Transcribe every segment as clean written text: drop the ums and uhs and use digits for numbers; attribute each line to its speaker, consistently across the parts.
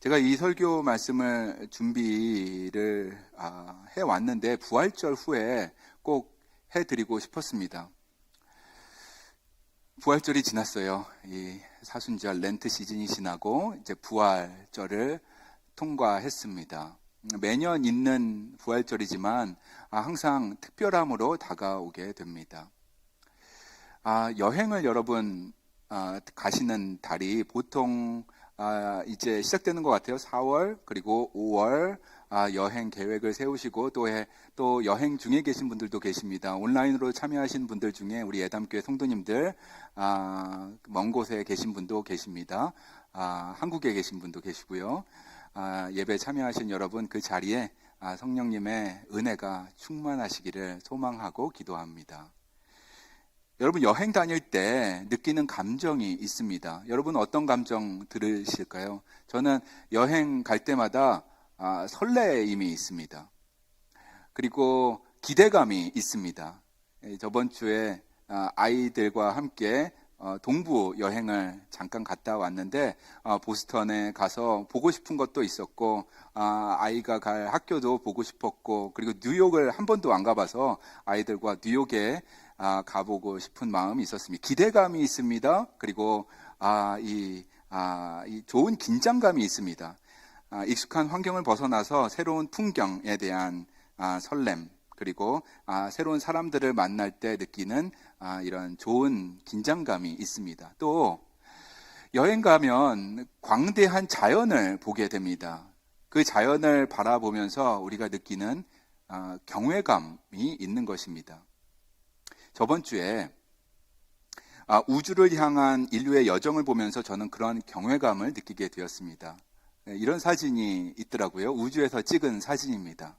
Speaker 1: 제가 이 설교 말씀을 준비를 해왔는데 부활절 후에 꼭 해드리고 싶었습니다. 부활절이 지났어요. 이 사순절 렌트 시즌이 지나고 이제 부활절을 통과했습니다. 매년 있는 부활절이지만 항상 특별함으로 다가오게 됩니다. 여행을 여러분 가시는 달이 보통 이제 시작되는 것 같아요. 4월 그리고 5월 여행 계획을 세우시고 또 여행 중에 계신 분들도 계십니다. 온라인으로 참여하신 분들 중에 우리 예담교회 성도님들 먼 곳에 계신 분도 계십니다. 한국에 계신 분도 계시고요. 예배 참여하신 여러분 그 자리에 성령님의 은혜가 충만하시기를 소망하고 기도합니다. 여러분 여행 다닐 때 느끼는 감정이 있습니다. 여러분 어떤 감정 들으실까요? 저는 여행 갈 때마다 설레임이 있습니다. 그리고 기대감이 있습니다. 저번 주에 아이들과 함께 동부 여행을 잠깐 갔다 왔는데 보스턴에 가서 보고 싶은 것도 있었고 아이가 갈 학교도 보고 싶었고 그리고 뉴욕을 한 번도 안 가봐서 아이들과 뉴욕에 가보고 싶은 마음이 있었습니다. 기대감이 있습니다. 그리고 이 좋은 긴장감이 있습니다. 익숙한 환경을 벗어나서 새로운 풍경에 대한 설렘 그리고 새로운 사람들을 만날 때 느끼는 이런 좋은 긴장감이 있습니다. 또 여행 가면 광대한 자연을 보게 됩니다. 그 자연을 바라보면서 우리가 느끼는 경외감이 있는 것입니다. 저번 주에 우주를 향한 인류의 여정을 보면서 저는 그런 경외감을 느끼게 되었습니다. 이런 사진이 있더라고요. 우주에서 찍은 사진입니다.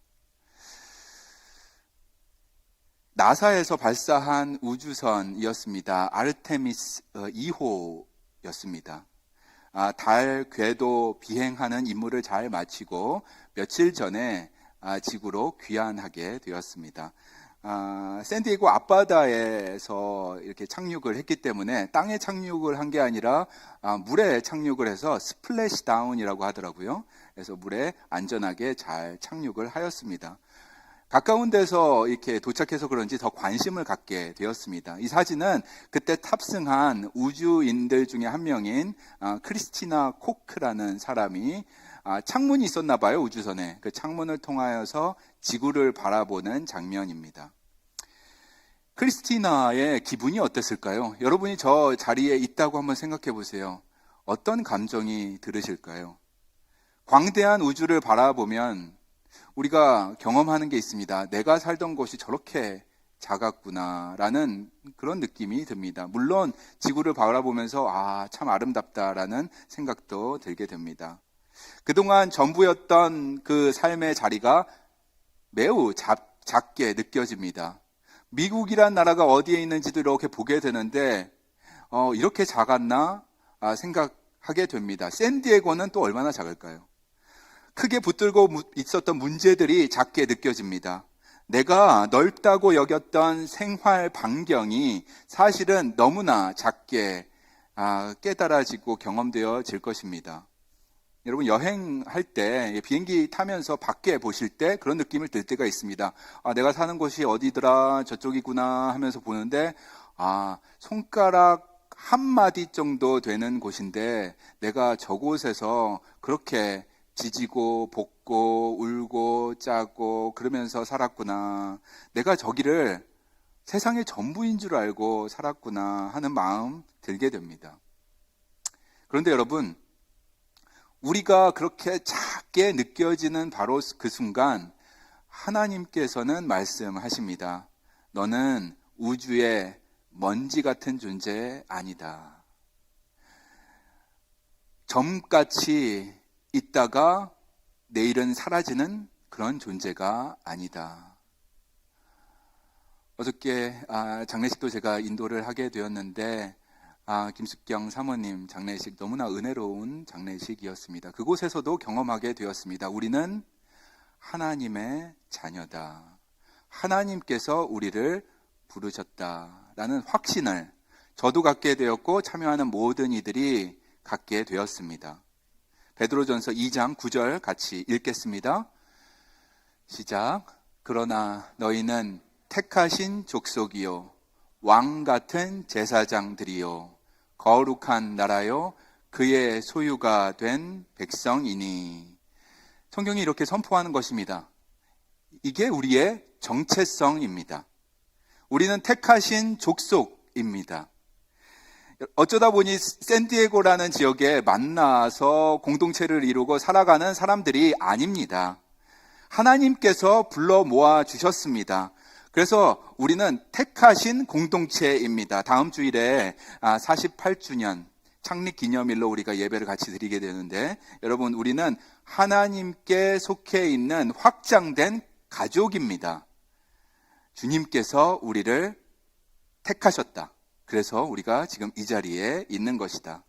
Speaker 1: 나사에서 발사한 우주선이었습니다. 아르테미스 2호였습니다. 달 궤도 비행하는 임무를 잘 마치고 며칠 전에 지구로 귀환하게 되었습니다. 샌디에고 앞바다에서 이렇게 착륙을 했기 때문에 땅에 착륙을 한 게 아니라 물에 착륙을 해서 스플래시 다운이라고 하더라고요. 그래서 물에 안전하게 잘 착륙을 하였습니다. 가까운 데서 이렇게 도착해서 그런지 더 관심을 갖게 되었습니다. 이 사진은 그때 탑승한 우주인들 중에 한 명인 크리스티나 코크라는 사람이 창문이 있었나 봐요. 우주선에. 그 창문을 통하여서 지구를 바라보는 장면입니다. 크리스티나의 기분이 어땠을까요? 여러분이 저 자리에 있다고 한번 생각해 보세요. 어떤 감정이 들으실까요? 광대한 우주를 바라보면 우리가 경험하는 게 있습니다. 내가 살던 곳이 저렇게 작았구나라는 그런 느낌이 듭니다. 물론 지구를 바라보면서 참 아름답다라는 생각도 들게 됩니다. 그동안 전부였던 그 삶의 자리가 매우 작게 느껴집니다. 미국이란 나라가 어디에 있는지도 이렇게 보게 되는데 이렇게 작았나 생각하게 됩니다. 샌디에고는 또 얼마나 작을까요? 크게 붙들고 있었던 문제들이 작게 느껴집니다. 내가 넓다고 여겼던 생활 반경이 사실은 너무나 작게 깨달아지고 경험되어질 것입니다. 여러분 여행할 때 비행기 타면서 밖에 보실 때 그런 느낌을 들 때가 있습니다. 내가 사는 곳이 어디더라 저쪽이구나 하면서 보는데 손가락 한 마디 정도 되는 곳인데 내가 저곳에서 그렇게 지지고 볶고 울고 짜고 그러면서 살았구나. 내가 저기를 세상의 전부인 줄 알고 살았구나 하는 마음 들게 됩니다. 그런데 여러분 우리가 그렇게 작게 느껴지는 바로 그 순간 하나님께서는 말씀하십니다. 너는 우주의 먼지 같은 존재 아니다. 점같이 있다가 내일은 사라지는 그런 존재가 아니다. 어저께 장례식도 제가 인도를 하게 되었는데 김숙경 사모님 장례식 너무나 은혜로운 장례식이었습니다. 그곳에서도 경험하게 되었습니다. 우리는 하나님의 자녀다. 하나님께서 우리를 부르셨다라는 확신을 저도 갖게 되었고 참여하는 모든 이들이 갖게 되었습니다. 베드로전서 2장 9절 같이 읽겠습니다. 시작. 그러나 너희는 택하신 족속이요 왕 같은 제사장들이요 거룩한 나라요 그의 소유가 된 백성이니. 성경이 이렇게 선포하는 것입니다. 이게 우리의 정체성입니다. 우리는 택하신 족속입니다. 어쩌다 보니 샌디에고라는 지역에 만나서 공동체를 이루고 살아가는 사람들이 아닙니다. 하나님께서 불러 모아 주셨습니다. 그래서 우리는 택하신 공동체입니다. 다음 주일에 48주년 창립기념일로 우리가 예배를 같이 드리게 되는데, 여러분, 우리는 하나님께 속해 있는 확장된 가족입니다. 주님께서 우리를 택하셨다. 그래서 우리가 지금 이 자리에 있는 것이다.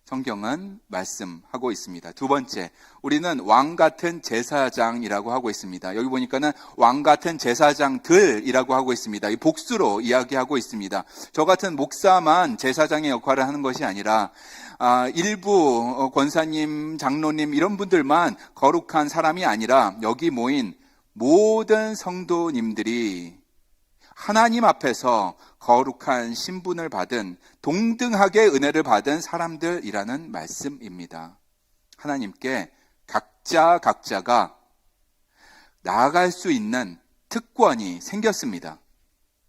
Speaker 1: 성경은 말씀하고 있습니다. 두 번째, 우리는 왕 같은 제사장이라고 하고 있습니다. 여기 보니까는 왕 같은 제사장들이라고 하고 있습니다. 이 복수로 이야기하고 있습니다. 저 같은 목사만 제사장의 역할을 하는 것이 아니라 일부 권사님, 장로님 이런 분들만 거룩한 사람이 아니라 여기 모인 모든 성도님들이 하나님 앞에서 거룩한 신분을 받은, 동등하게 은혜를 받은 사람들이라는 말씀입니다. 하나님께 각자가 나아갈 수 있는 특권이 생겼습니다.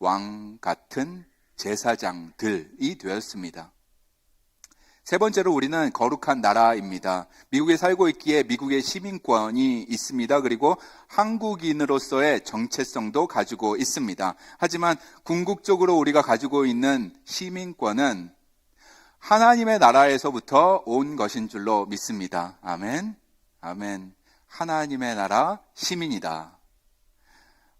Speaker 1: 왕 같은 제사장들이 되었습니다. 세 번째로 우리는 거룩한 나라입니다. 미국에 살고 있기에 미국의 시민권이 있습니다. 그리고 한국인으로서의 정체성도 가지고 있습니다. 하지만 궁극적으로 우리가 가지고 있는 시민권은 하나님의 나라에서부터 온 것인 줄로 믿습니다. 아멘. 아멘. 하나님의 나라 시민이다.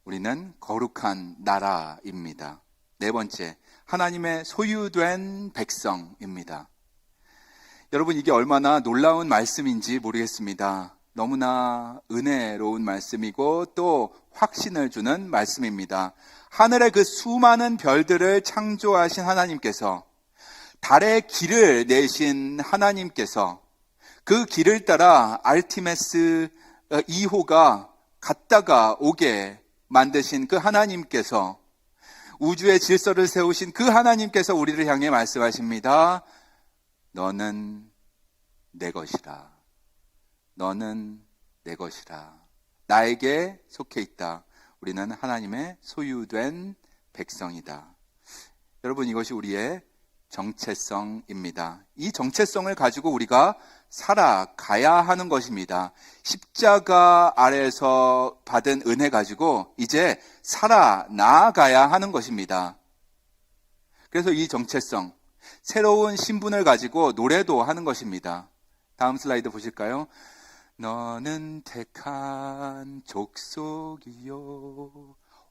Speaker 1: 우리는 거룩한 나라입니다. 네 번째, 하나님의 소유된 백성입니다. 여러분, 이게 얼마나 놀라운 말씀인지 모르겠습니다. 너무나 은혜로운 말씀이고 또 확신을 주는 말씀입니다. 하늘의 그 수많은 별들을 창조하신 하나님께서, 달의 길을 내신 하나님께서, 그 길을 따라 알티메스 2호가 갔다가 오게 만드신 그 하나님께서, 우주의 질서를 세우신 그 하나님께서 우리를 향해 말씀하십니다. 너는 내 것이라. 너는 내 것이라. 나에게 속해 있다. 우리는 하나님의 소유된 백성이다. 여러분, 이것이 우리의 정체성입니다. 이 정체성을 가지고 우리가 살아가야 하는 것입니다. 십자가 아래에서 받은 은혜 가지고 이제 살아나가야 하는 것입니다. 그래서 이 정체성, 새로운 신분을 가지고 노래도 하는 것입니다. 다음 슬라이드 보실까요? 너는 택한 족속이요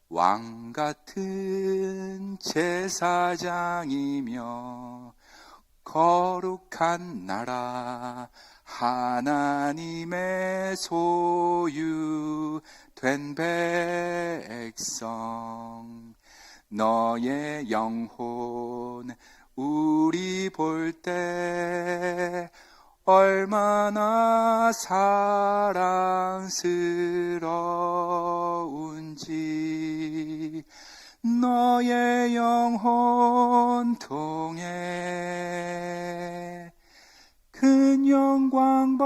Speaker 1: 왕 같은 제사장이며 거룩한 나라 하나님의 소유된 백성. 너의 영혼 우리 볼 때 얼마나 사랑스러운지 너의 영혼 통해 큰 영광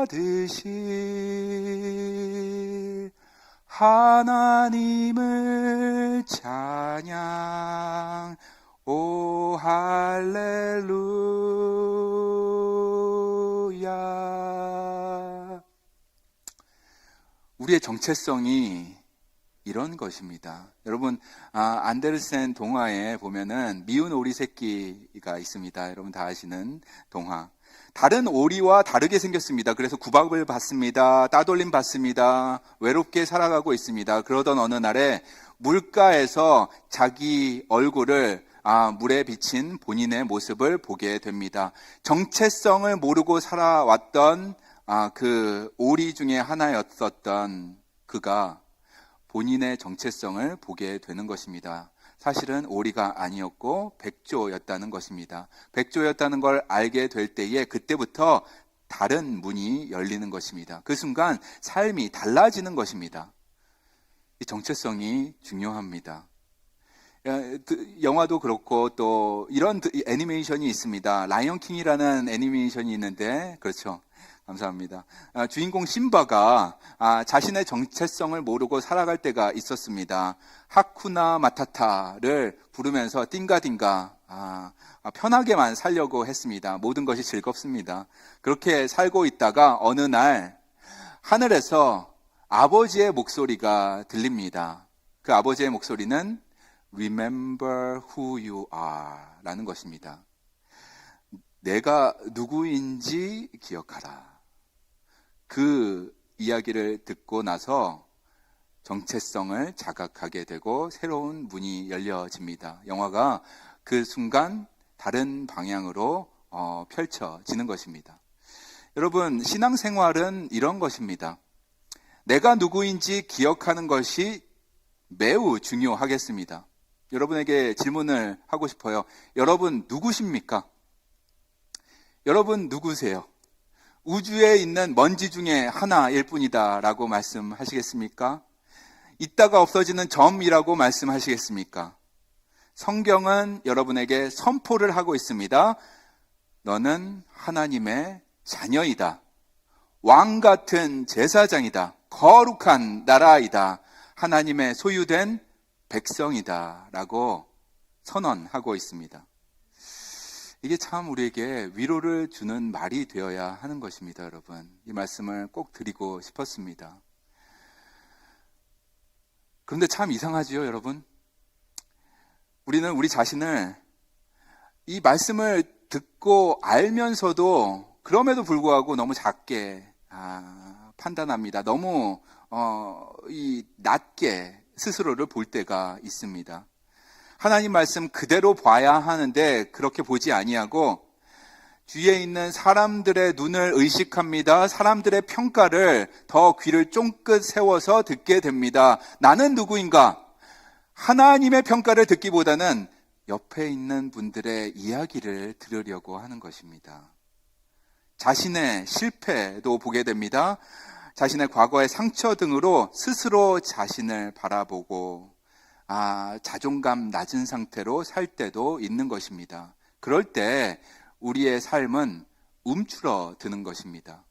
Speaker 1: 받으실 하나님을 찬양. 오 할렐루야. 우리의 정체성이 이런 것입니다. 여러분, 안데르센 동화에 보면은 미운 오리 새끼가 있습니다. 여러분 다 아시는 동화. 다른 오리와 다르게 생겼습니다. 그래서 구박을 받습니다. 따돌림 받습니다. 외롭게 살아가고 있습니다. 그러던 어느 날에 물가에서 자기 얼굴을 물에 비친 본인의 모습을 보게 됩니다. 정체성을 모르고 살아왔던 그 오리 중에 하나였었던 그가 본인의 정체성을 보게 되는 것입니다. 사실은 오리가 아니었고 백조였다는 것입니다. 백조였다는 걸 알게 될 때에 그때부터 다른 문이 열리는 것입니다. 그 순간 삶이 달라지는 것입니다. 이 정체성이 중요합니다. 영화도 그렇고 또 이런 애니메이션이 있습니다. 라이언 킹이라는 애니메이션이 있는데, 그렇죠. 감사합니다. 주인공 심바가 자신의 정체성을 모르고 살아갈 때가 있었습니다. 하쿠나 마타타를 부르면서 띵가띵가 편하게만 살려고 했습니다. 모든 것이 즐겁습니다. 그렇게 살고 있다가 어느 날 하늘에서 아버지의 목소리가 들립니다. 그 아버지의 목소리는 Remember who you are 라는 것입니다. 내가 누구인지 기억하라. 그 이야기를 듣고 나서 정체성을 자각하게 되고 새로운 문이 열려집니다. 영화가 그 순간 다른 방향으로 펼쳐지는 것입니다. 여러분, 신앙생활은 이런 것입니다. 내가 누구인지 기억하는 것이 매우 중요하겠습니다. 여러분에게 질문을 하고 싶어요. 여러분 누구십니까? 여러분 누구세요? 우주에 있는 먼지 중에 하나일 뿐이다 라고 말씀하시겠습니까? 있다가 없어지는 점이라고 말씀하시겠습니까? 성경은 여러분에게 선포를 하고 있습니다. 너는 하나님의 자녀이다. 왕 같은 제사장이다. 거룩한 나라이다. 하나님의 소유된 백성이다 라고 선언하고 있습니다. 이게 참 우리에게 위로를 주는 말이 되어야 하는 것입니다, 여러분. 이 말씀을 꼭 드리고 싶었습니다. 그런데 참 이상하지요, 여러분? 우리는 우리 자신을 이 말씀을 듣고 알면서도 그럼에도 불구하고 너무 작게 판단합니다. 너무 낮게 스스로를 볼 때가 있습니다. 하나님 말씀 그대로 봐야 하는데 그렇게 보지 아니하고 주위에 있는 사람들의 눈을 의식합니다. 사람들의 평가를 더 귀를 쫑긋 세워서 듣게 됩니다. 나는 누구인가? 하나님의 평가를 듣기보다는 옆에 있는 분들의 이야기를 들으려고 하는 것입니다. 자신의 실패도 보게 됩니다. 자신의 과거의 상처 등으로 스스로 자신을 바라보고 자존감 낮은 상태로 살 때도 있는 것입니다. 그럴 때 우리의 삶은 움츠러드는 것입니다.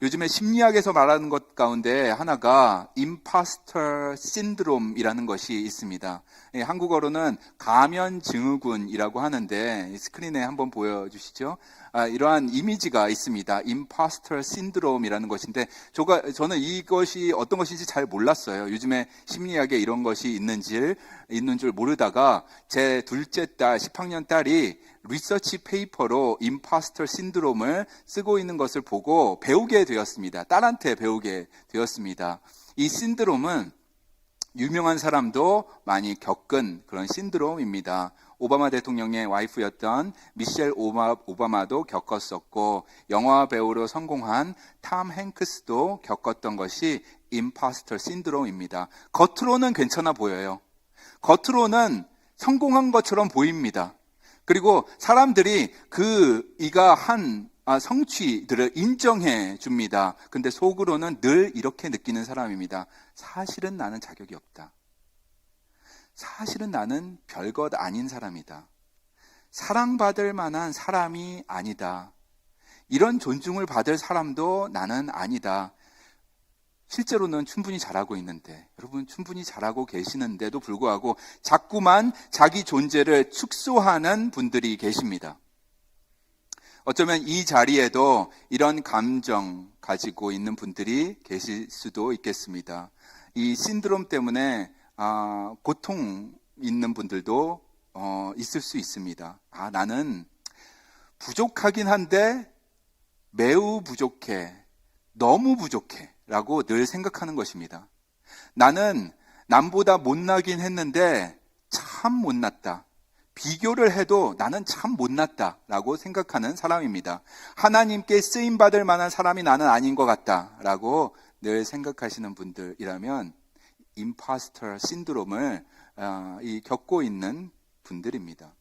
Speaker 1: 요즘에 심리학에서 말하는 것 가운데 하나가 임파스터 신드롬이라는 것이 있습니다. 한국어로는 가면증후군이라고 하는데 스크린에 한번 보여주시죠. 이러한 이미지가 있습니다. 임파스터 신드롬이라는 것인데 저는 이것이 어떤 것인지 잘 몰랐어요. 요즘에 심리학에 이런 것이 있는 줄 모르다가 제 둘째 딸, 10학년 딸이 리서치 페이퍼로 임파스터 신드롬을 쓰고 있는 것을 보고 배우게 되었습니다. 딸한테 배우게 되었습니다. 이 신드롬은 유명한 사람도 많이 겪은 그런 신드롬입니다. 오바마 대통령의 와이프였던 미셸 오바마도 겪었었고 영화 배우로 성공한 탐 행크스도 겪었던 것이 임파스터 신드롬입니다. 겉으로는 괜찮아 보여요. 겉으로는 성공한 것처럼 보입니다. 그리고 사람들이 이가 한 성취들을 인정해 줍니다. 근데 속으로는 늘 이렇게 느끼는 사람입니다. 사실은 나는 자격이 없다. 사실은 나는 별것 아닌 사람이다. 사랑받을 만한 사람이 아니다. 이런 존중을 받을 사람도 나는 아니다. 실제로는 충분히 잘하고 있는데, 여러분 충분히 잘하고 계시는데도 불구하고 자꾸만 자기 존재를 축소하는 분들이 계십니다. 어쩌면 이 자리에도 이런 감정 가지고 있는 분들이 계실 수도 있겠습니다. 이 신드롬 때문에 고통 있는 분들도 있을 수 있습니다. 나는 부족하긴 한데 매우 부족해, 너무 부족해 라고 늘 생각하는 것입니다. 나는 남보다 못나긴 했는데 참 못났다. 비교를 해도 나는 참 못났다 라고 생각하는 사람입니다. 하나님께 쓰임받을 만한 사람이 나는 아닌 것 같다 라고 늘 생각하시는 분들이라면 임파스터 신드롬을 겪고 있는 분들입니다.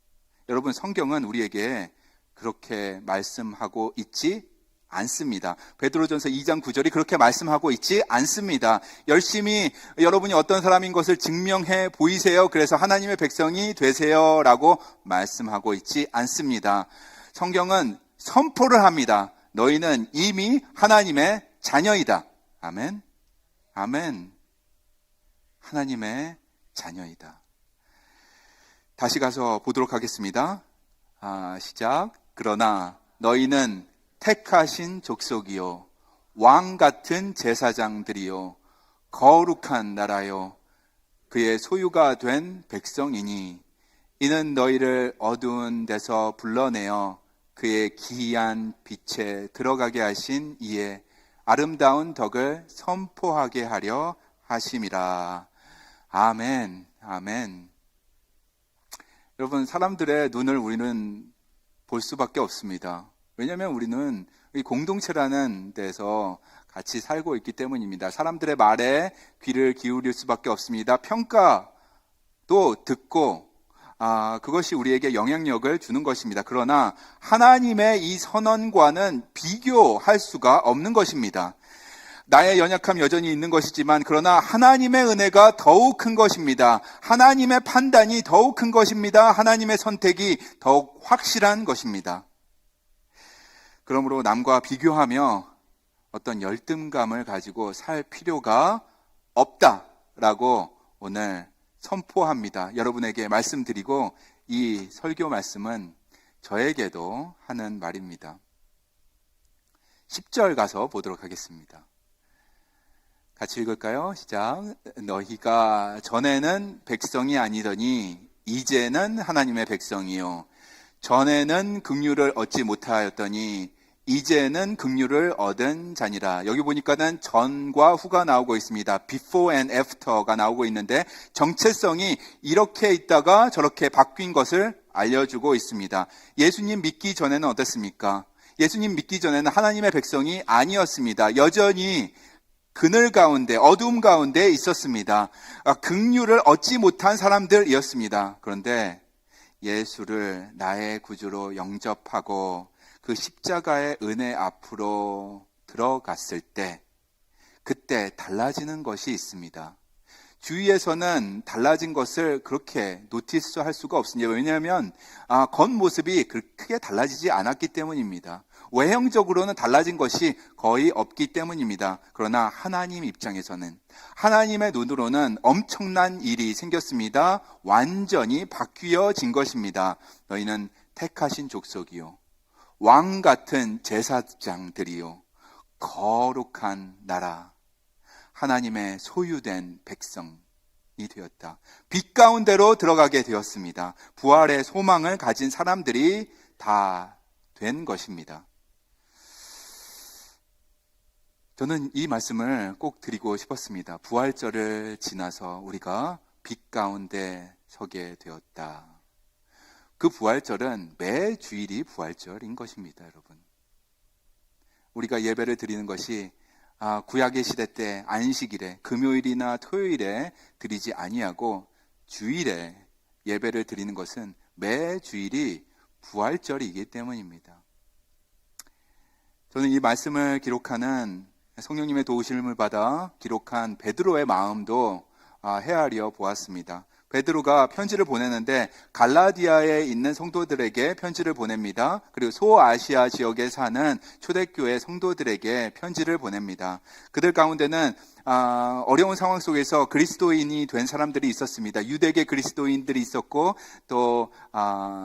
Speaker 1: 여러분 성경은 우리에게 그렇게 말씀하고 있지 않습니다. 베드로전서 2장 9절이 그렇게 말씀하고 있지 않습니다. 열심히 여러분이 어떤 사람인 것을 증명해 보이세요. 그래서 하나님의 백성이 되세요 라고 말씀하고 있지 않습니다. 성경은 선포를 합니다. 너희는 이미 하나님의 자녀이다. 아멘. 아멘. 하나님의 자녀이다. 다시 가서 보도록 하겠습니다. 시작. 그러나 너희는 택하신 족속이요 왕 같은 제사장들이요 거룩한 나라요 그의 소유가 된 백성이니 이는 너희를 어두운 데서 불러내어 그의 기이한 빛에 들어가게 하신 이의 아름다운 덕을 선포하게 하려 하심이라. 아멘. 아멘. 여러분, 사람들의 눈을 우리는 볼 수밖에 없습니다. 왜냐하면 우리는 이 공동체라는 데서 같이 살고 있기 때문입니다. 사람들의 말에 귀를 기울일 수밖에 없습니다. 평가도 듣고 그것이 우리에게 영향력을 주는 것입니다. 그러나 하나님의 이 선언과는 비교할 수가 없는 것입니다. 나의 연약함 여전히 있는 것이지만 그러나 하나님의 은혜가 더욱 큰 것입니다. 하나님의 판단이 더욱 큰 것입니다. 하나님의 선택이 더욱 확실한 것입니다. 그러므로 남과 비교하며 어떤 열등감을 가지고 살 필요가 없다라고 오늘 선포합니다. 여러분에게 말씀드리고 이 설교 말씀은 저에게도 하는 말입니다. 10절 가서 보도록 하겠습니다. 같이 읽을까요? 시작. 너희가 전에는 백성이 아니더니 이제는 하나님의 백성이요 전에는 긍휼을 얻지 못하였더니 이제는 긍휼을 얻은 자니라. 여기 보니까는 전과 후가 나오고 있습니다. before and after가 나오고 있는데 정체성이 이렇게 있다가 저렇게 바뀐 것을 알려주고 있습니다. 예수님 믿기 전에는 어땠습니까? 예수님 믿기 전에는 하나님의 백성이 아니었습니다. 여전히 그늘 가운데, 어두움 가운데 있었습니다. 긍휼을 얻지 못한 사람들이었습니다. 그런데 예수를 나의 구주로 영접하고 그 십자가의 은혜 앞으로 들어갔을 때 그때 달라지는 것이 있습니다. 주위에서는 달라진 것을 그렇게 노티스할 수가 없습니다. 왜냐하면 겉모습이 크게 달라지지 않았기 때문입니다. 외형적으로는 달라진 것이 거의 없기 때문입니다. 그러나 하나님 입장에서는 하나님의 눈으로는 엄청난 일이 생겼습니다. 완전히 바뀌어진 것입니다. 너희는 택하신 족속이요 왕 같은 제사장들이요 거룩한 나라 하나님의 소유된 백성이 되었다. 빛 가운데로 들어가게 되었습니다. 부활의 소망을 가진 사람들이 다 된 것입니다. 저는 이 말씀을 꼭 드리고 싶었습니다. 부활절을 지나서 우리가 빛 가운데 서게 되었다. 그 부활절은 매 주일이 부활절인 것입니다, 여러분. 우리가 예배를 드리는 것이 구약의 시대 때 안식일에 금요일이나 토요일에 드리지 아니하고 주일에 예배를 드리는 것은 매 주일이 부활절이기 때문입니다. 저는 이 말씀을 기록하는 성령님의 도우심을 받아 기록한 베드로의 마음도 헤아려 보았습니다. 베드로가 편지를 보내는데 갈라디아에 있는 성도들에게 편지를 보냅니다. 그리고 소아시아 지역에 사는 초대교회 성도들에게 편지를 보냅니다. 그들 가운데는 어려운 상황 속에서 그리스도인이 된 사람들이 있었습니다. 유대계 그리스도인들이 있었고 또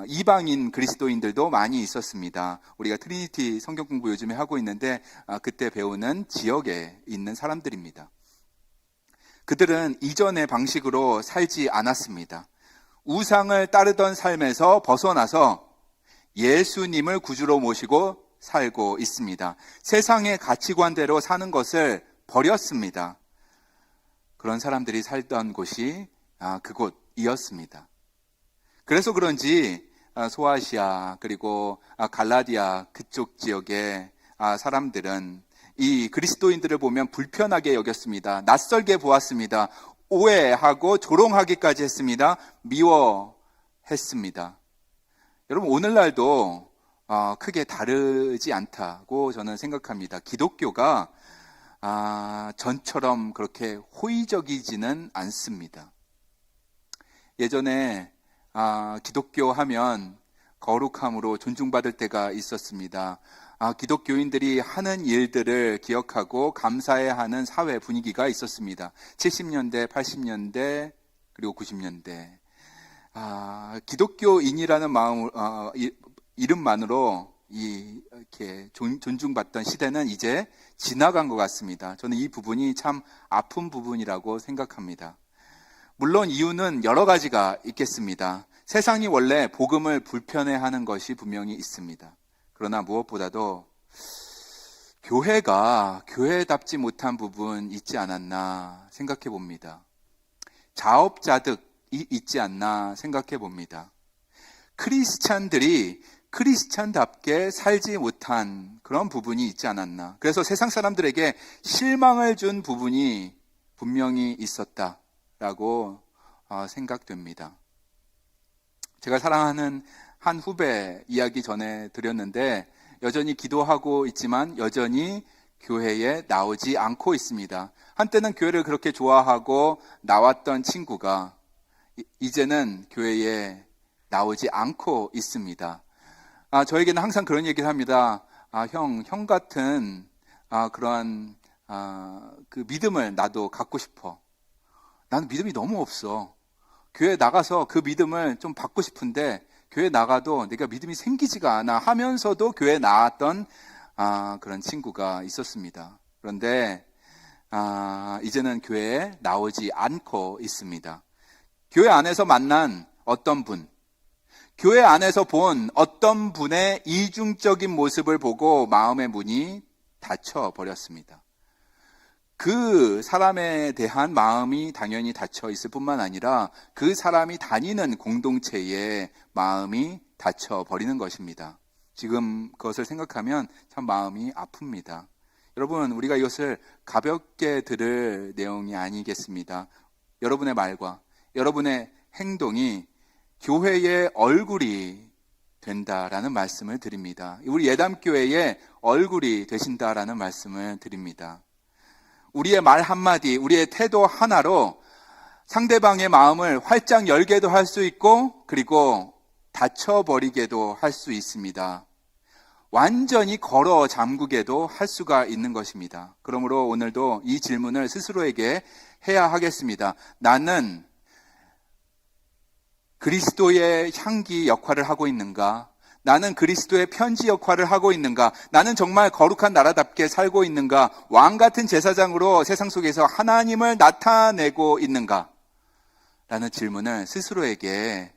Speaker 1: 이방인 그리스도인들도 많이 있었습니다. 우리가 트리니티 성경 공부 요즘에 하고 있는데 그때 배우는 지역에 있는 사람들입니다. 그들은 이전의 방식으로 살지 않았습니다. 우상을 따르던 삶에서 벗어나서 예수님을 구주로 모시고 살고 있습니다. 세상의 가치관대로 사는 것을 버렸습니다. 그런 사람들이 살던 곳이 그곳이었습니다. 그래서 그런지 소아시아 그리고 갈라디아 그쪽 지역의 사람들은 이 그리스도인들을 보면 불편하게 여겼습니다. 낯설게 보았습니다. 오해하고 조롱하기까지 했습니다. 미워했습니다. 여러분 오늘날도 크게 다르지 않다고 저는 생각합니다. 기독교가 전처럼 그렇게 호의적이지는 않습니다. 예전에 기독교 하면 거룩함으로 존중받을 때가 있었습니다. 기독교인들이 하는 일들을 기억하고 감사해야 하는 사회 분위기가 있었습니다. 70년대, 80년대, 그리고 90년대. 기독교인이라는 이름만으로 이렇게 존중받던 시대는 이제 지나간 것 같습니다. 저는 이 부분이 참 아픈 부분이라고 생각합니다. 물론 이유는 여러 가지가 있겠습니다. 세상이 원래 복음을 불편해하는 것이 분명히 있습니다. 그러나 무엇보다도 교회가 교회답지 못한 부분 있지 않았나 생각해 봅니다. 자업자득이 있지 않나 생각해 봅니다. 크리스찬들이 크리스찬답게 살지 못한 그런 부분이 있지 않았나. 그래서 세상 사람들에게 실망을 준 부분이 분명히 있었다라고 생각됩니다. 제가 사랑하는 한 후배 이야기 전에 드렸는데 여전히 기도하고 있지만 여전히 교회에 나오지 않고 있습니다. 한때는 교회를 그렇게 좋아하고 나왔던 친구가 이제는 교회에 나오지 않고 있습니다. 저에게는 항상 그런 얘기를 합니다. 형 같은 그러한 그 믿음을 나도 갖고 싶어. 나는 믿음이 너무 없어. 교회 나가서 그 믿음을 좀 받고 싶은데 교회 나가도 내가 믿음이 생기지가 않아 하면서도 교회 나왔던 그런 친구가 있었습니다. 그런데 이제는 교회에 나오지 않고 있습니다. 교회 안에서 만난 어떤 분, 교회 안에서 본 어떤 분의 이중적인 모습을 보고 마음의 문이 닫혀 버렸습니다. 그 사람에 대한 마음이 당연히 닫혀 있을 뿐만 아니라 그 사람이 다니는 공동체의 마음이 닫혀 버리는 것입니다. 지금 그것을 생각하면 참 마음이 아픕니다. 여러분, 우리가 이것을 가볍게 들을 내용이 아니겠습니다. 여러분의 말과 여러분의 행동이 교회의 얼굴이 된다라는 말씀을 드립니다. 우리 예담교회의 얼굴이 되신다라는 말씀을 드립니다. 우리의 말 한마디, 우리의 태도 하나로 상대방의 마음을 활짝 열게도 할 수 있고 그리고 닫혀버리게도 할 수 있습니다. 완전히 걸어 잠그게도 할 수가 있는 것입니다. 그러므로 오늘도 이 질문을 스스로에게 해야 하겠습니다. 나는 그리스도의 향기 역할을 하고 있는가? 나는 그리스도의 편지 역할을 하고 있는가? 나는 정말 거룩한 나라답게 살고 있는가? 왕 같은 제사장으로 세상 속에서 하나님을 나타내고 있는가? 라는 질문을 스스로에게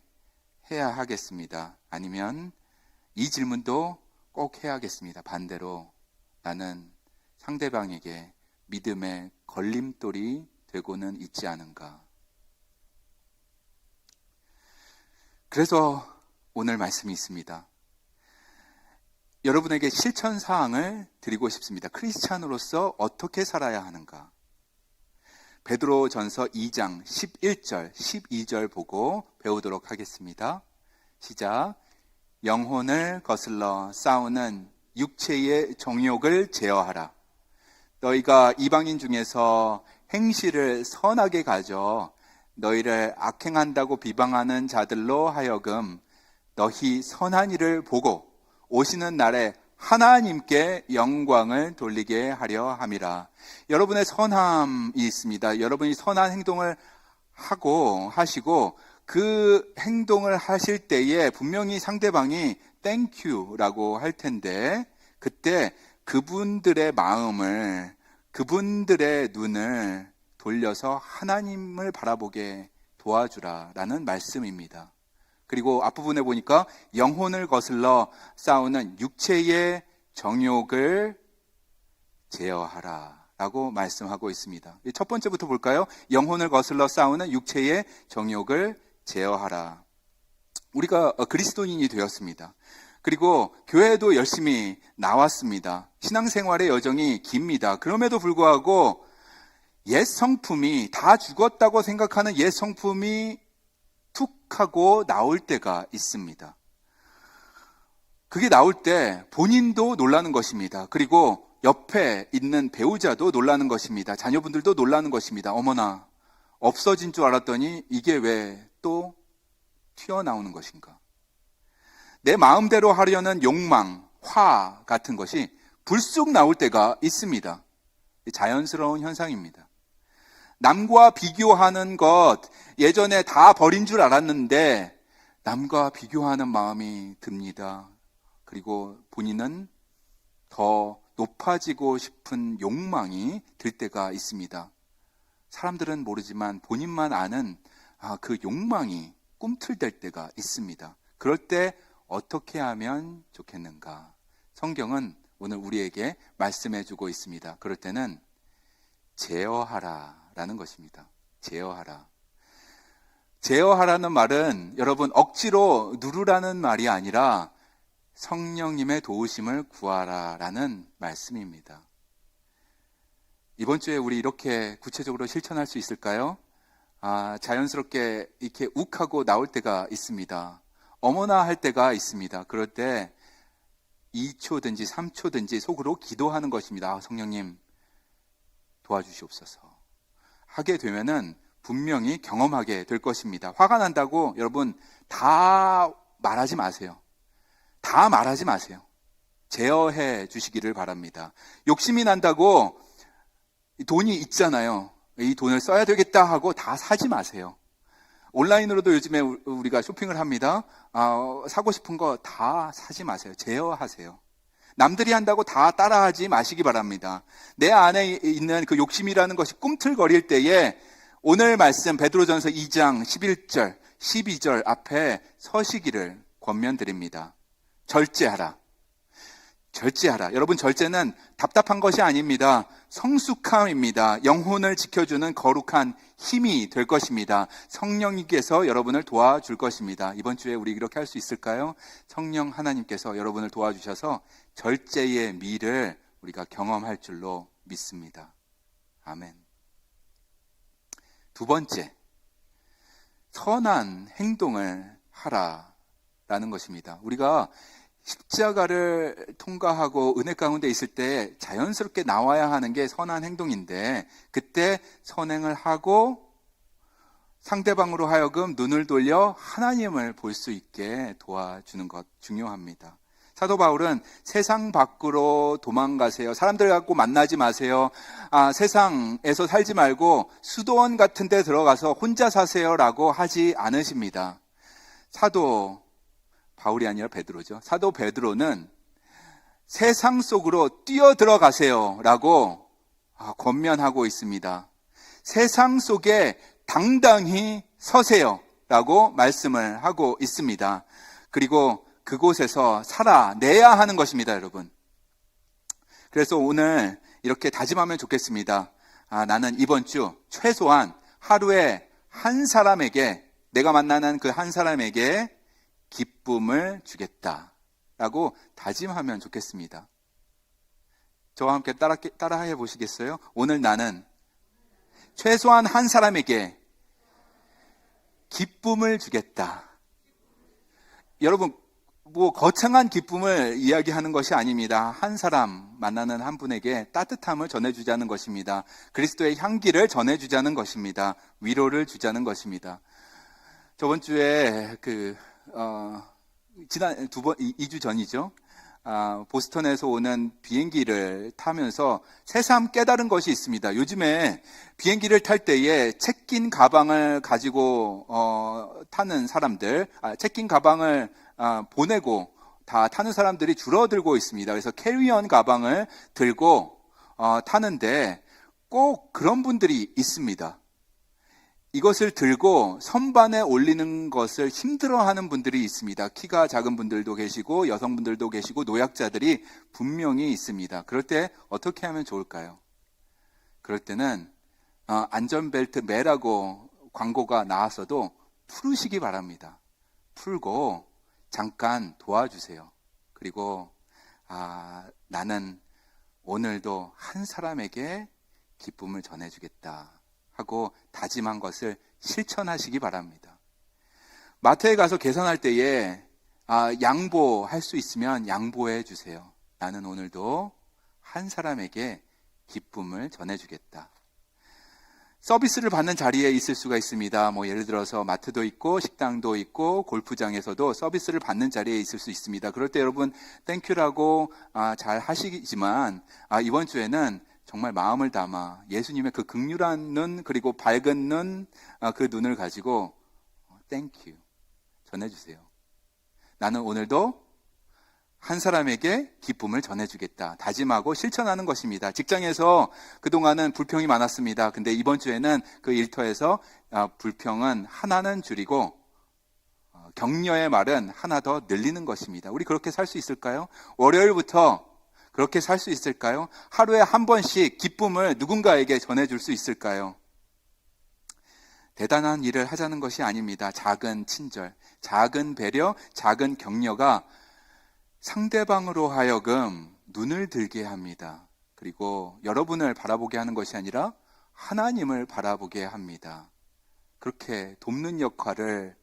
Speaker 1: 해야 하겠습니다. 아니면 이 질문도 꼭 해야겠습니다. 반대로 나는 상대방에게 믿음의 걸림돌이 되고는 있지 않은가? 그래서 오늘 말씀이 있습니다. 여러분에게 실천 사항을 드리고 싶습니다. 크리스찬으로서 어떻게 살아야 하는가? 베드로전서 2장 11절, 12절 보고 배우도록 하겠습니다. 시작. 영혼을 거슬러 싸우는 육체의 정욕을 제어하라. 너희가 이방인 중에서 행실을 선하게 가져 너희를 악행한다고 비방하는 자들로 하여금 너희 선한 일을 보고 오시는 날에 하나님께 영광을 돌리게 하려 함이라. 여러분의 선함이 있습니다. 여러분이 선한 행동을 하시고 그 행동을 하실 때에 분명히 상대방이 땡큐라고 할 텐데 그때 그분들의 마음을, 그분들의 눈을 돌려서 하나님을 바라보게 도와주라라는 말씀입니다. 그리고 앞부분에 보니까 영혼을 거슬러 싸우는 육체의 정욕을 제어하라 라고 말씀하고 있습니다. 첫 번째부터 볼까요? 영혼을 거슬러 싸우는 육체의 정욕을 제어하라. 우리가 그리스도인이 되었습니다. 그리고 교회에도 열심히 나왔습니다. 신앙생활의 여정이 깁니다. 그럼에도 불구하고 옛 성품이 다 죽었다고 생각하는 옛 성품이 툭 하고 나올 때가 있습니다. 그게 나올 때 본인도 놀라는 것입니다. 그리고 옆에 있는 배우자도 놀라는 것입니다. 자녀분들도 놀라는 것입니다. 어머나, 없어진 줄 알았더니 이게 왜 또 튀어나오는 것인가? 내 마음대로 하려는 욕망, 화 같은 것이 불쑥 나올 때가 있습니다. 자연스러운 현상입니다. 남과 비교하는 것, 예전에 다 버린 줄 알았는데 남과 비교하는 마음이 듭니다. 그리고 본인은 더 높아지고 싶은 욕망이 들 때가 있습니다. 사람들은 모르지만 본인만 아는 그 욕망이 꿈틀댈 때가 있습니다. 그럴 때 어떻게 하면 좋겠는가? 성경은 오늘 우리에게 말씀해 주고 있습니다. 그럴 때는 제어하라라는 것입니다. 제어하라. 제어하라는 말은 여러분 억지로 누르라는 말이 아니라 성령님의 도우심을 구하라라는 말씀입니다. 이번 주에 우리 이렇게 구체적으로 실천할 수 있을까요? 자연스럽게 이렇게 욱하고 나올 때가 있습니다. 어머나 할 때가 있습니다. 그럴 때 2초든지 3초든지 속으로 기도하는 것입니다. 성령님 도와주시옵소서. 하게 되면은 분명히 경험하게 될 것입니다. 화가 난다고 여러분 다 말하지 마세요. 다 말하지 마세요. 제어해 주시기를 바랍니다. 욕심이 난다고 돈이 있잖아요. 이 돈을 써야 되겠다 하고 다 사지 마세요. 온라인으로도 요즘에 우리가 쇼핑을 합니다. 사고 싶은 거 다 사지 마세요. 제어하세요. 남들이 한다고 다 따라하지 마시기 바랍니다. 내 안에 있는 그 욕심이라는 것이 꿈틀거릴 때에 오늘 말씀 베드로전서 2장 11절, 12절 앞에 서시기를 권면드립니다. 절제하라. 절제하라. 여러분, 절제는 답답한 것이 아닙니다. 성숙함입니다. 영혼을 지켜주는 거룩한 힘이 될 것입니다. 성령님께서 여러분을 도와줄 것입니다. 이번 주에 우리 이렇게 할 수 있을까요? 성령 하나님께서 여러분을 도와주셔서 절제의 미를 우리가 경험할 줄로 믿습니다. 아멘. 두 번째, 선한 행동을 하라라는 것입니다. 우리가 십자가를 통과하고 은혜 가운데 있을 때 자연스럽게 나와야 하는 게 선한 행동인데 그때 선행을 하고 상대방으로 하여금 눈을 돌려 하나님을 볼 수 있게 도와주는 것 중요합니다. 사도 바울은 세상 밖으로 도망가세요. 사람들 갖고 만나지 마세요. 세상에서 살지 말고 수도원 같은 데 들어가서 혼자 사세요라고 하지 않으십니다. 사도 바울이 아니라 베드로죠. 사도 베드로는 세상 속으로 뛰어들어가세요 라고 권면하고 있습니다. 세상 속에 당당히 서세요 라고 말씀을 하고 있습니다. 그리고 그곳에서 살아내야 하는 것입니다, 여러분. 그래서 오늘 이렇게 다짐하면 좋겠습니다. 나는 이번 주 최소한 하루에 한 사람에게, 내가 만나는 그 한 사람에게 기쁨을 주겠다라고 다짐하면 좋겠습니다. 저와 함께 따라해 보시겠어요? 오늘 나는 최소한 한 사람에게 기쁨을 주겠다. 여러분, 거창한 기쁨을 이야기하는 것이 아닙니다. 한 사람 만나는 한 분에게 따뜻함을 전해주자는 것입니다. 그리스도의 향기를 전해주자는 것입니다. 위로를 주자는 것입니다. 저번 주에 지난 2주 전이죠. 보스턴에서 오는 비행기를 타면서 새삼 깨달은 것이 있습니다. 요즘에 비행기를 탈 때에 체크인 가방을 가지고 타는 사람들, 체크인 가방을 보내고 다 타는 사람들이 줄어들고 있습니다. 그래서 캐리언 가방을 들고 타는데 꼭 그런 분들이 있습니다. 이것을 들고 선반에 올리는 것을 힘들어하는 분들이 있습니다. 키가 작은 분들도 계시고 여성분들도 계시고 노약자들이 분명히 있습니다. 그럴 때 어떻게 하면 좋을까요? 그럴 때는 안전벨트 매라고 광고가 나왔어도 풀으시기 바랍니다. 풀고 잠깐 도와주세요. 그리고 나는 오늘도 한 사람에게 기쁨을 전해주겠다 하고 다짐한 것을 실천하시기 바랍니다. 마트에 가서 계산할 때에 양보할 수 있으면 양보해 주세요. 나는 오늘도 한 사람에게 기쁨을 전해주겠다. 서비스를 받는 자리에 있을 수가 있습니다. 예를 들어서 마트도 있고 식당도 있고 골프장에서도 서비스를 받는 자리에 있을 수 있습니다. 그럴 때 여러분 땡큐라고 잘 하시지만 이번 주에는 정말 마음을 담아 예수님의 그 긍휼한 눈 그리고 밝은 눈 그 눈을 가지고 땡큐 전해주세요. 나는 오늘도 한 사람에게 기쁨을 전해주겠다. 다짐하고 실천하는 것입니다. 직장에서 그동안은 불평이 많았습니다. 근데 이번 주에는 그 일터에서 불평은 하나는 줄이고 격려의 말은 하나 더 늘리는 것입니다. 우리 그렇게 살 수 있을까요? 월요일부터 그렇게 살 수 있을까요? 하루에 한 번씩 기쁨을 누군가에게 전해줄 수 있을까요? 대단한 일을 하자는 것이 아닙니다. 작은 친절, 작은 배려, 작은 격려가 상대방으로 하여금 눈을 들게 합니다. 그리고 여러분을 바라보게 하는 것이 아니라 하나님을 바라보게 합니다. 그렇게 돕는 역할을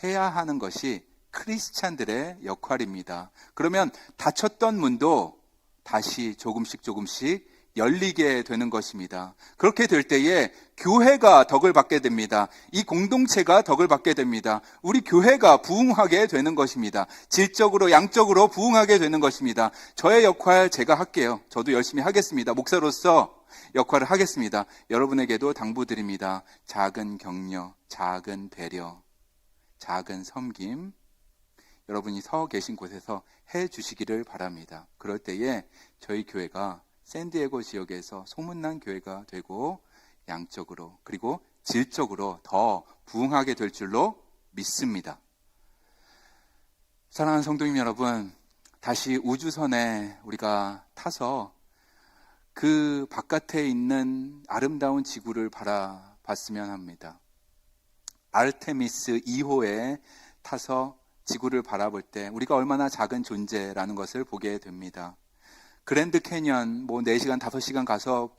Speaker 1: 해야 하는 것이 크리스찬들의 역할입니다. 그러면 닫혔던 문도 다시 조금씩 열리게 되는 것입니다. 그렇게 될 때에 교회가 덕을 받게 됩니다. 이 공동체가 덕을 받게 됩니다. 우리 교회가 부흥하게 되는 것입니다. 질적으로 양적으로 부흥하게 되는 것입니다. 저의 역할 제가 할게요. 저도 열심히 하겠습니다. 목사로서 역할을 하겠습니다. 여러분에게도 당부드립니다. 작은 격려, 작은 배려, 작은 섬김 여러분이 서 계신 곳에서 해 주시기를 바랍니다. 그럴 때에 저희 교회가 샌디에고 지역에서 소문난 교회가 되고 양적으로 그리고 질적으로 더 부흥하게 될 줄로 믿습니다. 사랑하는 성도님 여러분, 다시 우주선에 우리가 타서 그 바깥에 있는 아름다운 지구를 바라봤으면 합니다. 아르테미스 2호에 타서 지구를 바라볼 때 우리가 얼마나 작은 존재라는 것을 보게 됩니다. 그랜드 캐년 4시간, 5시간 가서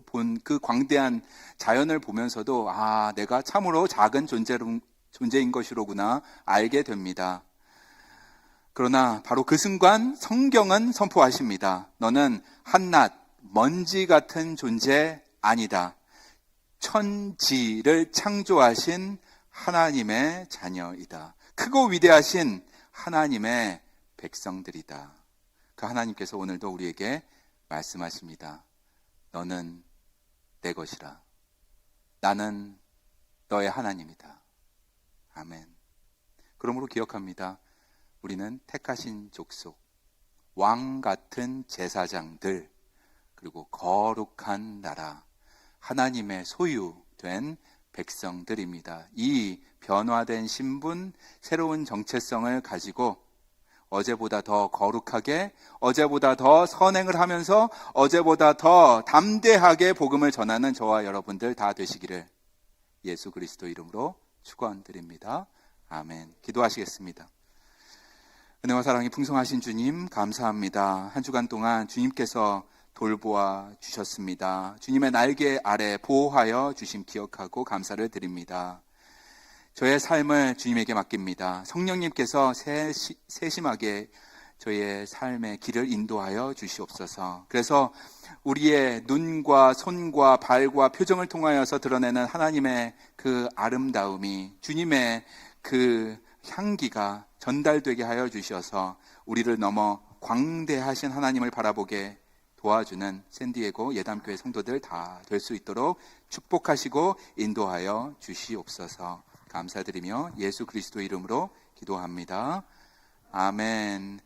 Speaker 1: 본 그 광대한 자연을 보면서도 내가 참으로 작은 존재인 것이로구나 알게 됩니다. 그러나 바로 그 순간 성경은 선포하십니다. 너는 한낱 먼지 같은 존재 아니다. 천지를 창조하신 하나님의 자녀이다. 크고 위대하신 하나님의 백성들이다. 그 하나님께서 오늘도 우리에게 말씀하십니다. 너는 내 것이라. 나는 너의 하나님이다. 아멘. 그러므로 기억합니다. 우리는 택하신 족속, 왕 같은 제사장들, 그리고 거룩한 나라, 하나님의 소유된 백성들입니다. 이 변화된 신분, 새로운 정체성을 가지고 어제보다 더 거룩하게, 어제보다 더 선행을 하면서 어제보다 더 담대하게 복음을 전하는 저와 여러분들 다 되시기를 예수 그리스도 이름으로 축원드립니다. 아멘. 기도하시겠습니다. 은혜와 사랑이 풍성하신 주님 감사합니다. 한 주간 동안 주님께서 돌보아 주셨습니다. 주님의 날개 아래 보호하여 주심 기억하고 감사를 드립니다. 저의 삶을 주님에게 맡깁니다. 성령님께서 세심하게 저의 삶의 길을 인도하여 주시옵소서. 그래서 우리의 눈과 손과 발과 표정을 통하여서 드러내는 하나님의 그 아름다움이 주님의 그 향기가 전달되게 하여 주셔서 우리를 넘어 광대하신 하나님을 바라보게 도와주는 샌디에고 예담교회 성도들 다 될 수 있도록 축복하시고 인도하여 주시옵소서. 감사드리며 예수 그리스도 이름으로 기도합니다. 아멘.